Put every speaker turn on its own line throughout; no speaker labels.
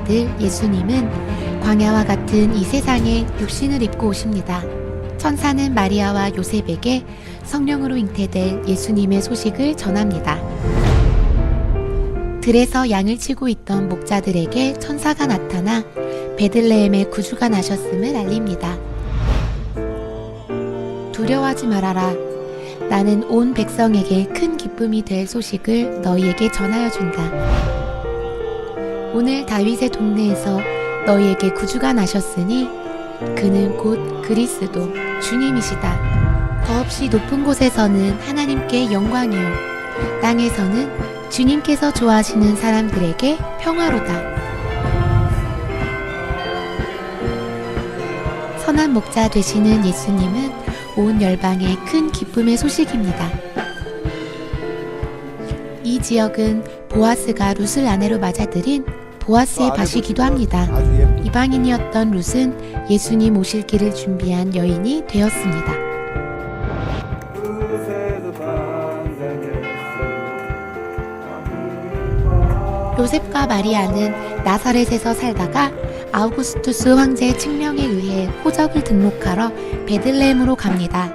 아들 예수님은 광야와 같은 이 세상에 육신을 입고 오십니다. 천사는 마리아와 요셉에게 성령으로 잉태될 예수님의 소식을 전합니다. 들에서 양을 치고 있던 목자들에게 천사가 나타나 베들레헴에 구주가 나셨음을 알립니다. 두려워하지 말아라. 나는 온 백성에게 큰 기쁨이 될 소식을 너희에게 전하여 준다. 오늘 다윗의 동네에서 너희에게 구주가 나셨으니 그는 곧 그리스도 주님이시다. 더없이 높은 곳에서는 하나님께 영광이요, 땅에서는 주님께서 좋아하시는 사람들에게 평화로다. 선한 목자 되시는 예수님은 온 열방의 큰 기쁨의 소식입니다. 이 지역은 보아스가 룻을 아내로 맞아들인 보아스의 밭이기도 합니다. 이방인이었던 룻은 예수님 오실 길을 준비한 여인이 되었습니다. 요셉과 마리아는 나사렛에서 살다가 아우구스투스 황제의 칙령에 의해 호적을 등록하러 베들레헴으로 갑니다.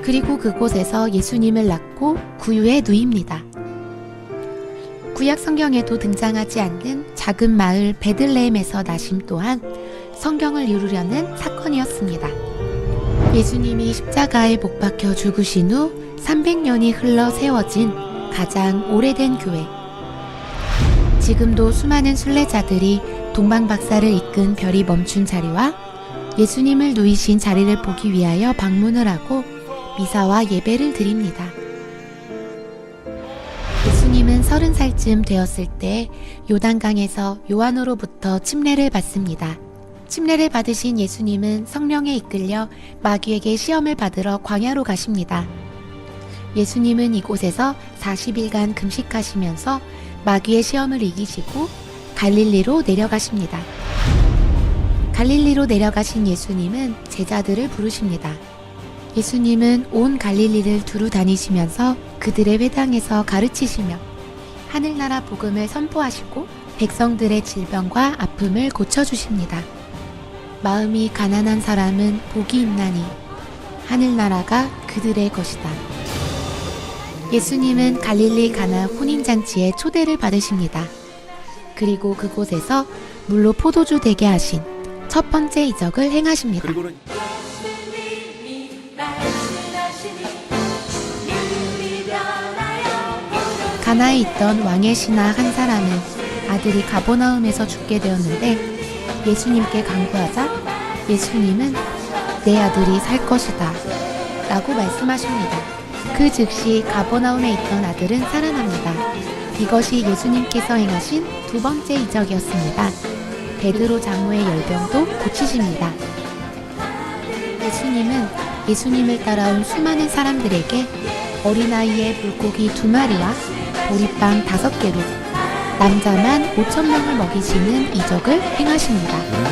그리고 그곳에서 예수님을 낳고 구유에 누입니다. 구약 성경에도 등장하지 않는 작은 마을 베들레헴에서 나심 또한 성경을 이루려는 사건이었습니다. 예수님이 십자가에 못 박혀 죽으신 후 300년이 흘러 세워진 가장 오래된 교회. 지금도 수많은 순례자들이 동방박사를 이끈 별이 멈춘 자리와 예수님을 누이신 자리를 보기 위하여 방문을 하고 미사와 예배를 드립니다. 예수님은 30살쯤 되었을 때 요단강에서 요한으로부터 침례를 받습니다. 침례를 받으신 예수님은 성령에 이끌려 마귀에게 시험을 받으러 광야로 가십니다. 예수님은 이곳에서 40일간 금식하시면서 마귀의 시험을 이기시고 갈릴리로 내려가십니다. 갈릴리로 내려가신 예수님은 제자들을 부르십니다. 예수님은 온 갈릴리를 두루 다니시면서 그들의 회당에서 가르치시며 하늘나라 복음을 선포하시고 백성들의 질병과 아픔을 고쳐주십니다. 마음이 가난한 사람은 복이 있나니 하늘나라가 그들의 것이다. 예수님은 갈릴리 가나 혼인잔치에 초대를 받으십니다. 그리고 그곳에서 물로 포도주 되게 하신 첫 번째 이적을 행하십니다. 가나에 있던 왕의 신하 한 사람은 아들이 가버나움에서 죽게 되었는데 예수님께 간구하자 예수님은 내 아들이 살 것이다 라고 말씀하십니다. 그 즉시 가버나움에 있던 아들은 살아납니다. 이것이 예수님께서 행하신 두 번째 이적이었습니다. 베드로 장로의 열병도 고치십니다. 예수님은 예수님을 따라온 수많은 사람들에게 어린아이의 물고기 2마리와 보리빵 5개로 남자만 5,000명을 먹이시는 이적을 행하십니다.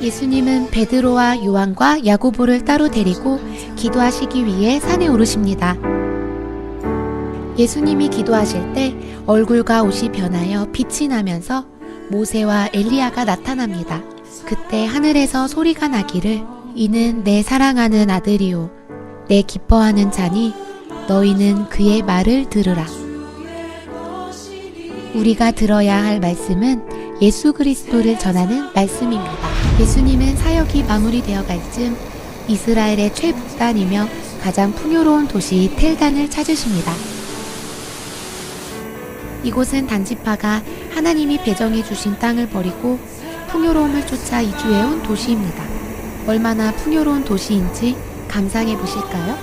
예수님은 베드로와 요한과 야고보를 따로 데리고 기도하시기 위해 산에 오르십니다. 예수님이 기도하실 때 얼굴과 옷이 변하여 빛이 나면서 모세와 엘리야가 나타납니다. 그때 하늘에서 소리가 나기를 이는 내 사랑하는 아들이요 내 기뻐하는 자니 너희는 그의 말을 들으라. 우리가 들어야 할 말씀은 예수 그리스도를 전하는 말씀입니다. 예수님은 사역이 마무리되어 갈 즈음 이스라엘의 최북단이며 가장 풍요로운 도시 텔단을 찾으십니다. 이곳은 단지파가 하나님이 배정해 주신 땅을 버리고 풍요로움을 쫓아 이주해온 도시입니다. 얼마나 풍요로운 도시인지 감상해 보실까요?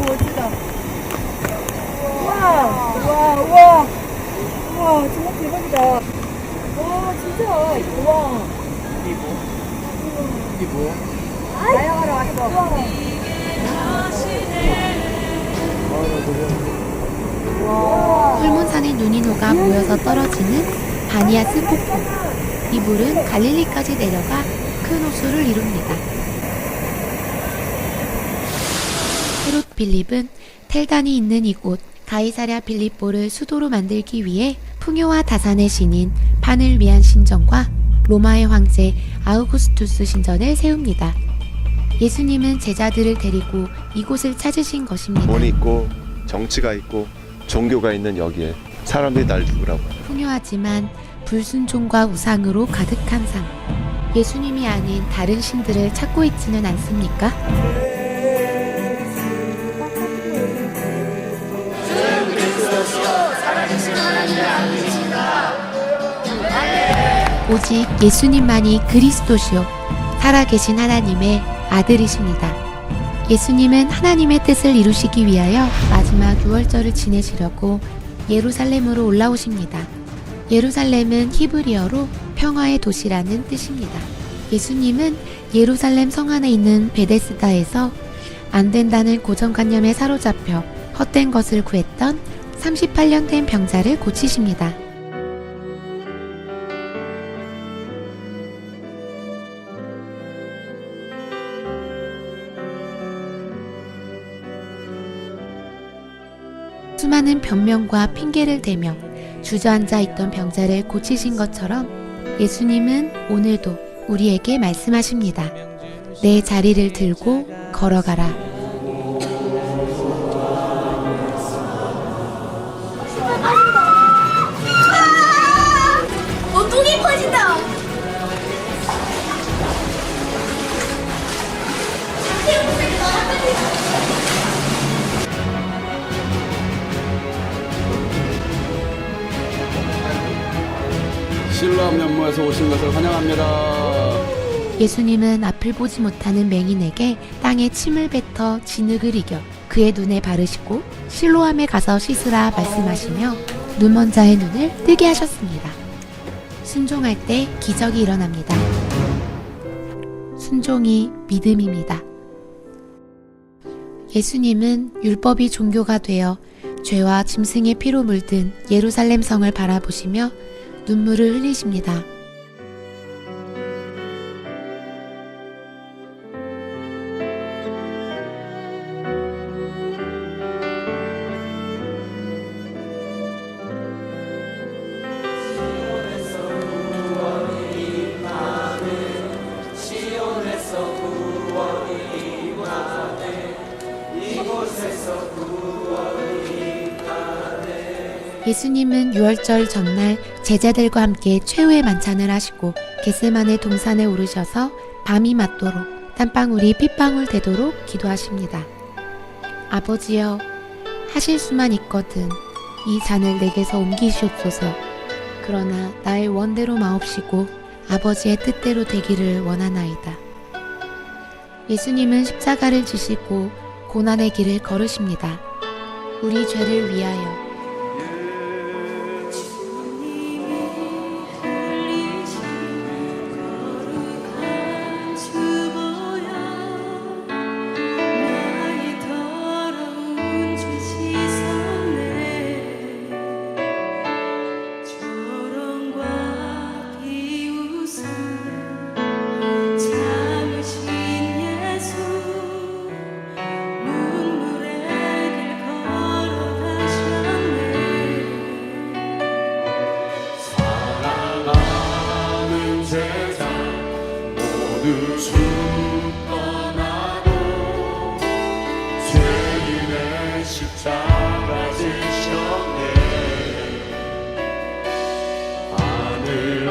멋지다. 우와, 정말 대박이다. 와, 진짜. 우와.
이게 뭐야?
나영하러 왔어.
헐몬산의 눈이 녹아 모여서 떨어지는 바니아스 폭포. 이 물은 갈릴리까지 내려가 큰 호수를 이룹니다. 헤롯 빌립은 텔단이 있는 이곳 가이사랴 빌립보를 수도로 만들기 위해 풍요와 다산의 신인 판을 위한 신전과 로마의 황제 아우구스투스 신전을 세웁니다. 예수님은 제자들을 데리고 이곳을 찾으신 것입니다.
돈이 있고 정치가 있고 종교가 있는 여기에 사람들이 날 누구라고.
풍요하지만 불순종과 우상으로 가득한 삶. 예수님이 아닌 다른 신들을 찾고 있지는 않습니까? 오직 예수님만이 그리스도시요 살아계신 하나님의 아들이십니다. 예수님은 하나님의 뜻을 이루시기 위하여 마지막 유월절을 지내시려고 예루살렘으로 올라오십니다. 예루살렘은 히브리어로 평화의 도시라는 뜻입니다. 예수님은 예루살렘 성 안에 있는 베데스다에서 안 된다는 고정관념에 사로잡혀 헛된 것을 구했던 38년 된 병자를 고치십니다. 수많은 변명과 핑계를 대며 주저앉아 있던 병자를 고치신 것처럼 예수님은 오늘도 우리에게 말씀하십니다. 내 자리를 들고 걸어가라.
똥이 퍼진다.
실로암 연못에서 오신 것을 환영합니다.
예수님은 앞을 보지 못하는 맹인에게 땅에 침을 뱉어 진흙을 이겨 그의 눈에 바르시고 실로암에 가서 씻으라 말씀하시며 눈먼 자의 눈을 뜨게 하셨습니다. 순종할 때 기적이 일어납니다. 순종이 믿음입니다. 예수님은 율법이 종교가 되어 죄와 짐승의 피로 물든 예루살렘 성을 바라보시며 눈물을 흘리십니다. 예수님은 유월절 전날 제자들과 함께 최후의 만찬을 하시고 겟세마네 동산에 오르셔서 밤이 맞도록 땀방울이 핏방울 되도록 기도하십니다. 아버지여, 하실 수만 있거든 이 잔을 내게서 옮기시옵소서. 그러나 나의 원대로 마옵시고 아버지의 뜻대로 되기를 원하나이다. 예수님은 십자가를 지시고 고난의 길을 걸으십니다. 우리 죄를 위하여
모두 죽어나도 죄인의 십자가 지셨네. 하늘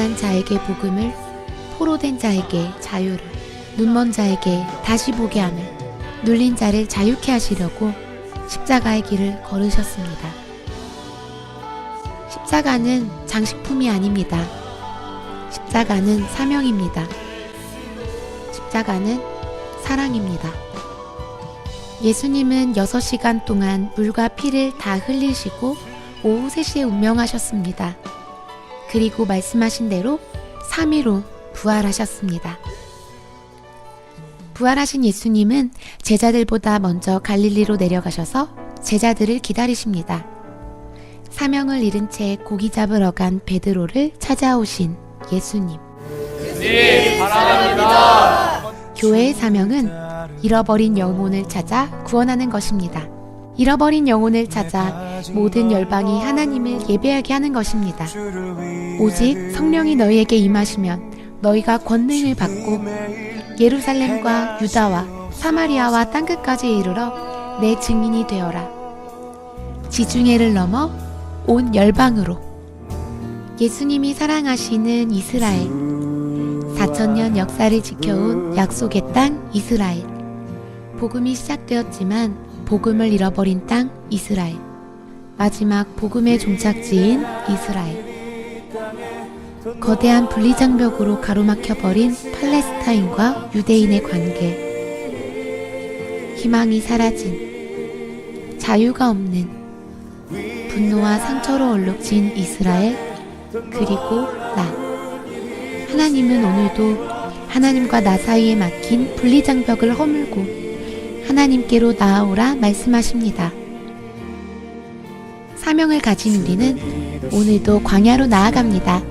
가난한 자에게 복음을, 포로된 자에게 자유를, 눈먼 자에게 다시 보게 하며 눌린 자를 자유케 하시려고 십자가의 길을 걸으셨습니다. 십자가는 장식품이 아닙니다. 십자가는 사명입니다. 십자가는 사랑입니다. 예수님은 6시간 동안 물과 피를 다 흘리시고 오후 3시에 운명하셨습니다. 그리고 말씀하신 대로 3일 후 부활하셨습니다. 부활하신 예수님은 제자들보다 먼저 갈릴리로 내려가셔서 제자들을 기다리십니다. 사명을 잃은 채 고기 잡으러 간 베드로를 찾아오신 예수님.
네, 사랑합니다.
교회의 사명은 잃어버린 영혼을 찾아 구원하는 것입니다. 잃어버린 영혼을 찾아 모든 열방이 하나님을 예배하게 하는 것입니다. 오직 성령이 너희에게 임하시면 너희가 권능을 받고 예루살렘과 유다와 사마리아와 땅끝까지 이르러 내 증인이 되어라. 지중해를 넘어 온 열방으로. 예수님이 사랑하시는 이스라엘, 4,000년 역사를 지켜온 약속의 땅 이스라엘. 복음이 시작되었지만 복음을 잃어버린 땅 이스라엘. 마지막 복음의 종착지인 이스라엘. 거대한 분리장벽으로 가로막혀버린 팔레스타인과 유대인의 관계. 희망이 사라진, 자유가 없는, 분노와 상처로 얼룩진 이스라엘, 그리고 나. 하나님은 오늘도 하나님과 나 사이에 막힌 분리장벽을 허물고 하나님께로 나아오라 말씀하십니다. 사명을 가진 우리는 오늘도 광야로 나아갑니다.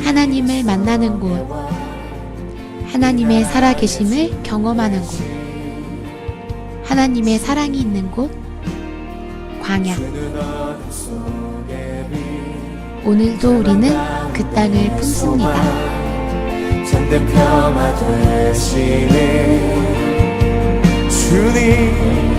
하나님을 만나는 곳, 하나님의 살아계심을 경험하는 곳, 하나님의 사랑이 있는 곳, 광야. 오늘도 우리는 그 땅을 품습니다.
참된 평화 되시는 주님